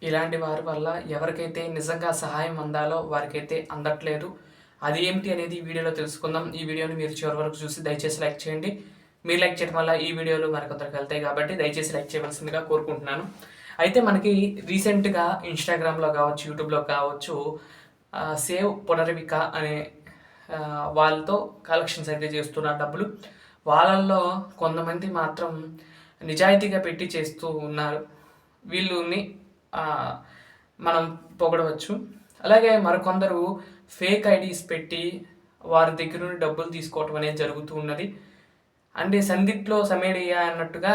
ఇలాంటి వారి వల్ల ఎవరికైతే నిజంగా సహాయం అందాలో వారికైతే అందట్లేదు. అది ఏమిటి అనేది ఈ వీడియోలో తెలుసుకుందాం. ఈ వీడియోని మీరు చివరి వరకు చూసి దయచేసి లైక్ చేయండి. మీరు లైక్ చేయడం వల్ల ఈ వీడియోలు మరికొందరికి వెళ్తాయి కాబట్టి దయచేసి లైక్ చేయవలసిందిగా కోరుకుంటున్నాను. అయితే మనకి రీసెంట్‌గా ఇన్‌స్టాగ్రామ్‌లో కావచ్చు, యూట్యూబ్‌లో కావచ్చు సేవ్ పునర్విక అనే వాళ్ళతో కలెక్షన్స్ అయితే చేస్తున్నారు డబ్బులు. వాళ్ళల్లో కొంతమంది మాత్రం నిజాయితీగా పెట్టి చేస్తూ ఉన్నారు. వీళ్ళుని మనం పొగడవచ్చు. అలాగే మరికొందరు ఫేక్ ఐడీస్ పెట్టి వారి దగ్గర నుండి డబ్బులు తీసుకోవటం అనేది జరుగుతూ ఉన్నది. అంటే సందిట్లో సమేడియా అన్నట్టుగా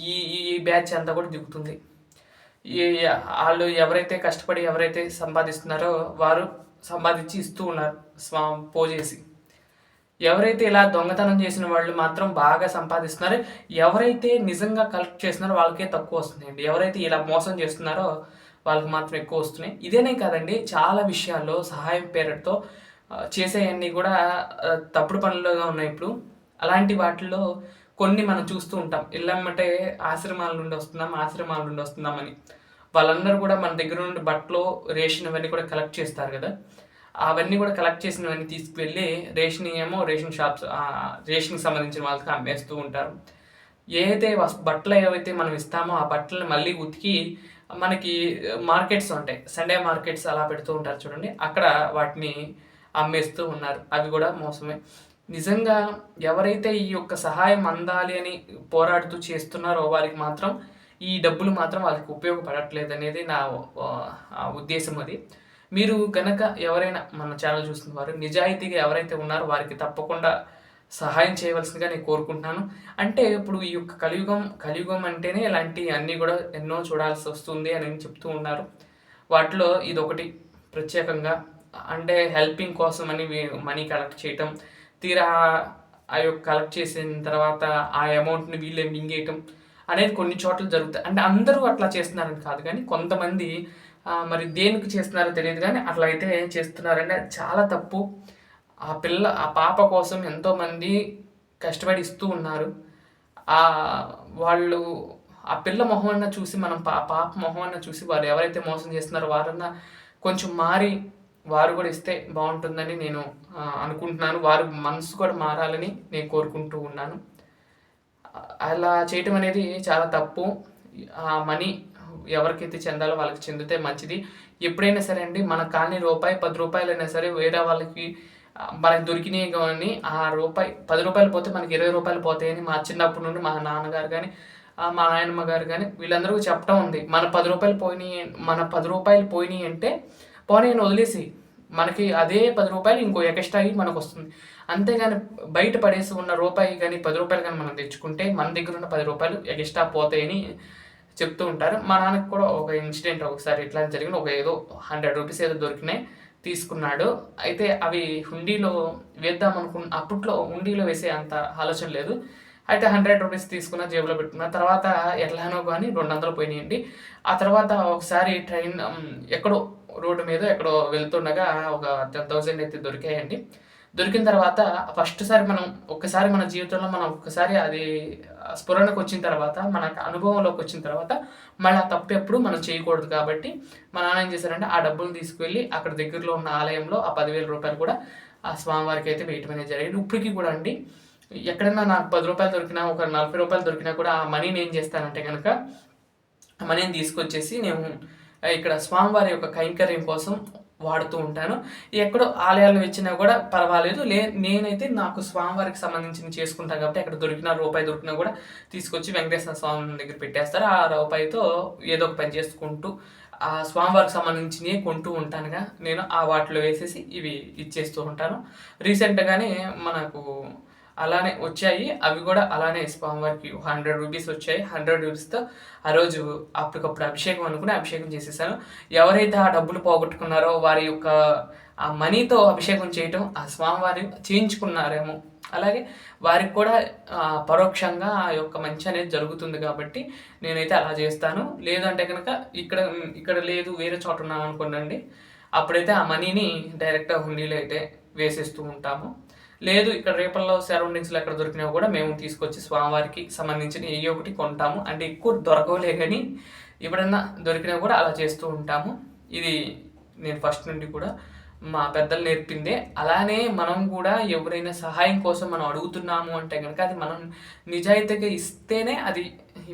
ఈ ఈ బ్యాచ్ అంతా కూడా దిగుతుంది. ఈ ఆళ్ళు ఎవరైతే కష్టపడి ఎవరైతే సంపాదిస్తున్నారో వారు సంపాదించి ఇస్తూ ఉన్నారు పోజేసి. ఎవరైతే ఇలా దొంగతనం చేసిన వాళ్ళు మాత్రం బాగా సంపాదిస్తున్నారు. ఎవరైతే నిజంగా కలెక్ట్ చేస్తున్నారో వాళ్ళకే తక్కువ వస్తున్నాయండి. ఎవరైతే ఇలా మోసం చేస్తున్నారో వాళ్ళకి మాత్రం ఎక్కువ వస్తున్నాయి. ఇదేనే కాదండి, చాలా విషయాల్లో సహాయం పేరుతో చేసేయన్నీ కూడా తప్పుడు పనులుగా ఉన్నాయి ఇప్పుడు. అలాంటి వాటిల్లో కొన్ని మనం చూస్తూ ఉంటాం. ఇళ్ళమ్మటే ఆశ్రమాల నుండి వస్తున్నామని. వాళ్ళందరూ కూడా మన దగ్గర నుండి బట్టలు, రేషన్ ఇవన్నీ కూడా కలెక్ట్ చేస్తారు కదా! అవన్నీ కూడా కలెక్ట్ చేసినవన్నీ తీసుకువెళ్ళి రేషన్ షాప్స్ రేషన్‌కి సంబంధించిన వాళ్ళకి అమ్మేస్తూ ఉంటారు. ఏదైతే బట్టలు ఏవైతే మనం ఇస్తామో ఆ బట్టలను మళ్ళీ ఉతికి మనకి మార్కెట్స్ ఉంటాయి. సండే మార్కెట్స్ అలా పెడుతూ ఉంటారు చూడండి. అక్కడ వాటిని అమ్మేస్తూ ఉన్నారు. అవి కూడా మోసమే. నిజంగా ఎవరైతే ఈ యొక్క సహాయం అందాలి అని పోరాడుతూ చేస్తున్నారో వారికి మాత్రం ఈ డబ్బులు మాత్రం వాళ్ళకి ఉపయోగపడట్లేదనేది నా ఉద్దేశం అది. మీరు గనక ఎవరైనా మన ఛానల్ చూస్తున్న వారు నిజాయితీగా ఎవరైతే ఉన్నారో వారికి తప్పకుండా సహాయం చేయవలసిందిగా నేను కోరుకుంటున్నాను. అంటే ఇప్పుడు ఈ యొక్క కలియుగం అంటేనే ఇలాంటి అన్నీ కూడా ఎన్నో చూడాల్సి వస్తుంది అని చెప్తూ ఉన్నారు. వాటిలో ఇదొకటి ప్రత్యేకంగా. అంటే హెల్పింగ్ కోసం అని మనీ కలెక్ట్ చేయటం, తీరా ఆ యొక్క కలెక్ట్ చేసిన తర్వాత ఆ అమౌంట్‌ని వీళ్ళే మింగేయటం అనేది కొన్ని చోట్ల జరుగుతాయి. అంటే అందరూ అట్లా చేస్తున్నారని కాదు కానీ కొంతమంది మరి దేనికి చేస్తున్నారో తెలియదు కానీ అట్లా అయితే చేస్తున్నారండి. అది చాలా తప్పు. ఆ పాప కోసం ఎంతోమంది కష్టపడి ఇస్తూ ఉన్నారు. వాళ్ళు ఆ పిల్ల మొహమన్నా చూసి మనం పాప మొహమన్నా చూసి వారు ఎవరైతే మోసం చేస్తున్నారో వారన్నా కొంచెం మారి వారు కూడా ఇస్తే బాగుంటుందని నేను అనుకుంటున్నాను. వారు మనసు కూడా మారాలని నేను కోరుకుంటూ ఉన్నాను. అలా చేయటం అనేది చాలా తప్పు. ఆ మనీ ఎవరికైతే చెందాలో వాళ్ళకి చెందితే మంచిది. ఎప్పుడైనా సరే అండి మనకు కానీ రూపాయి, 10 రూపాయలైనా సరే వేరే వాళ్ళకి మనకు దొరికినాయి కానీ ఆ రూపాయి, 10 రూపాయలు పోతే మనకి 20 రూపాయలు పోతాయని మా చిన్నప్పటి నుండి మా నాన్నగారు కానీ, మా నాయనమ్మ గారు కానీ వీళ్ళందరూ చెప్పడం ఉంది. మన 10 రూపాయలు పోయినాయి అంటే పోనీయని వదిలేసి మనకి అదే 10 రూపాయలు ఇంకో ఎక్స్ట్రా అయ్యి మనకొస్తుంది. అంతేగాని బయట పడేసి ఉన్న రూపాయి కానీ 10 రూపాయలు కానీ మనం తెచ్చుకుంటే మన దగ్గర ఉన్న 10 రూపాయలు ఎక్స్ట్రా పోతాయని చెప్తూ ఉంటారు. మా నాన్నకి కూడా ఒక ఇన్సిడెంట్ ఒకసారి ఇట్లా జరిగింది. ఏదో 100 రూపీస్ ఏదో దొరికినాయి, తీసుకున్నాడు. అయితే అవి హుండీలో అప్పట్లో హుండీలో వేసే అంత ఆలోచన లేదు. అయితే 100 రూపీస్ తీసుకున్న, జేబులో పెట్టుకున్న. తర్వాత ఎట్లానో కానీ 200 పోయినాయండి. ఆ తర్వాత ఒకసారి ట్రైన్ ఎక్కడో రోడ్డు మీద ఎక్కడో వెళ్తుండగా ఒక 10,000 అయితే దొరికాయండి. దొరికిన తర్వాత ఒక్కసారి మన జీవితంలో మనం ఒక్కసారి అది స్ఫురణకు వచ్చిన తర్వాత, మనకు అనుభవంలోకి వచ్చిన తర్వాత మళ్ళీ ఆ తప్పు ఎప్పుడు మనం చేయకూడదు కాబట్టి మా నాన్న ఏం చేశారంటే ఆ డబ్బులు తీసుకువెళ్ళి అక్కడ దగ్గరలో ఉన్న ఆలయంలో ఆ 10,000 రూపాయలు కూడా ఆ స్వామివారికి అయితే వేయటం అనేది జరిగింది. ఇప్పటికీ కూడా అండి ఎక్కడైనా నాకు 10 రూపాయలు దొరికినా, ఒక 40 రూపాయలు దొరికినా కూడా ఆ మనీని ఏం చేస్తానంటే కనుక ఆ మనీని తీసుకొచ్చేసి నేను ఇక్కడ స్వామివారి యొక్క కైంకర్యం కోసం వాడుతూ ఉంటాను. ఎక్కడో ఆలయాల్లో ఇచ్చినా కూడా పర్వాలేదు. నేనైతే నాకు స్వామివారికి సంబంధించినవి చేసుకుంటాను కాబట్టి అక్కడ రూపాయి దొరికినా కూడా తీసుకొచ్చి వెంకటేశ్వర స్వామి దగ్గర పెట్టేస్తారు. ఆ రూపాయితో ఏదో ఒక పని చేసుకుంటూ ఆ స్వామివారికి సంబంధించినవి కొంటూ ఉంటానుగా నేను వాటిలో వేసేసి ఇవి ఇచ్చేస్తూ ఉంటాను. రీసెంట్‌గానే మనకు అలానే వచ్చాయి. అవి కూడా అలానే స్వామివారికి 100 రూపీస్ వచ్చాయి. 100 రూపీస్‌తో ఆ రోజు అప్పటికప్పుడు అభిషేకం అనుకుని అభిషేకం చేసేసాను. ఎవరైతే ఆ డబ్బులు పోగొట్టుకున్నారో వారి యొక్క ఆ మనీతో అభిషేకం చేయటం ఆ స్వామివారు చేయించుకున్నారేమో. అలాగే వారికి కూడా పరోక్షంగా ఆ యొక్క మంచి అనేది జరుగుతుంది కాబట్టి నేనైతే అలా చేస్తాను. లేదంటే కనుక ఇక్కడ లేదు వేరే చోట ఉన్నామనుకోండి, అప్పుడైతే ఆ మనీని డైరెక్ట్‌గా హుండీలో అయితే వేసేస్తూ ఉంటాము. లేదు ఇక్కడ రేపల్లో సరౌండింగ్స్‌లో ఎక్కడ దొరికినా కూడా మేము తీసుకొచ్చి స్వామివారికి సంబంధించిన ఏయో ఒకటి కొంటాము. అంటే ఎక్కువ దొరకవులే గానీ ఎప్పుడన్నా దొరికినా కూడా అలా చేస్తూ ఉంటాము. ఇది నేను ఫస్ట్ నుండి కూడా మా పెద్దలు నేర్పిందే. అలానే మనం కూడా ఎవరైనా సహాయం కోసం మనం అడుగుతున్నాము అంటే గనక అది మనం నిజాయితీగా ఇస్తేనే అది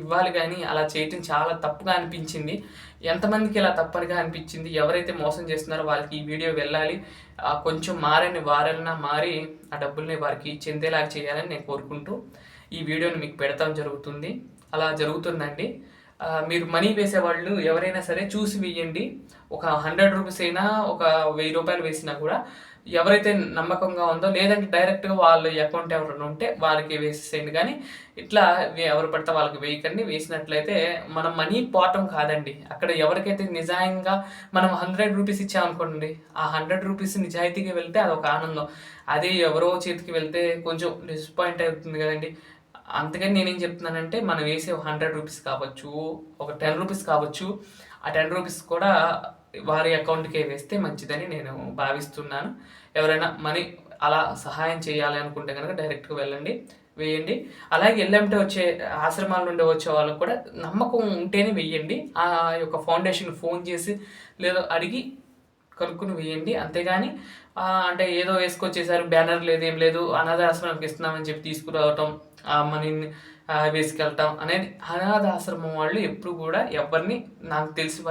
ఇవ్వాలి గానీ, అలా చేయటం చాలా తప్పుగా అనిపించింది. ఎంతమందికి ఇలా తప్పుగా అనిపించింది, ఎవరైతే మోసం చేస్తున్నారో వాళ్ళకి ఈ వీడియో వెళ్ళాలి. కొంచెం మారని వారన్నా మారి ఆ డబ్బుల్ని వారికి చెందేలాగా చేయాలని నేను కోరుకుంటూ ఈ వీడియోని మీకు పెడతాం జరుగుతుంది. అలా జరుగుతుందండి. మీరు మనీ వేసేవాళ్ళు ఎవరైనా సరే చూసి వెయ్యండి. ఒక 100 రూపీస్ అయినా, ఒక 1000 రూపాయలు వేసినా కూడా ఎవరైతే నమ్మకంగా ఉందో, లేదంటే డైరెక్ట్‌గా వాళ్ళ అకౌంట్ ఎవరైనా ఉంటే వాళ్ళకి వేసేసేయండి. కానీ ఇట్లా ఎవరు పడితే వాళ్ళకి వేయకండి. వేసినట్లయితే మన మనీ పోవటం కాదండి. అక్కడ ఎవరికైతే నిజాయంగా మనం 100 రూపీస్ ఇచ్చామనుకోండి, ఆ 100 రూపీస్ నిజాయితీగా వెళ్తే అదొక ఆనందం. అదే ఎవరో చేతికి వెళ్తే కొంచెం డిసప్పాయింట్ అవుతుంది కదండీ! అందుకని నేనేం చెప్తున్నానంటే, మనం వేసే 100 రూపీస్ కావచ్చు, ఒక 10 రూపీస్ కావచ్చు, ఆ 10 రూపీస్ కూడా వారి అకౌంట్‌కే వేస్తే మంచిదని నేను భావిస్తున్నాను. ఎవరైనా మనీ అలా సహాయం చేయాలి అనుకుంటే గనక డైరెక్ట్‌గా వెళ్ళండి, వేయండి. అలాగే ఎల్లంటే వచ్చే ఆశ్రమాల నుండి వచ్చే వాళ్ళకి కూడా నమ్మకం ఉంటేనే వెయ్యండి. ఆ యొక్క ఫౌండేషన్‌కి ఫోన్ చేసి లేదా అడిగి కనుక్కొని వేయండి. అంతేగాని అంటే ఏదో వేసుకొచ్చేసారు, బ్యానర్ లేదు, ఏం లేదు, అనాథాశ్రమానికి ఇస్తున్నామని చెప్పి తీసుకురావటం, ఆ మనీని వేసుకెళ్ళటం అనేది అనాథాశ్రమం వాళ్ళు ఎప్పుడు కూడా ఎవరిని నాకు తెలిసి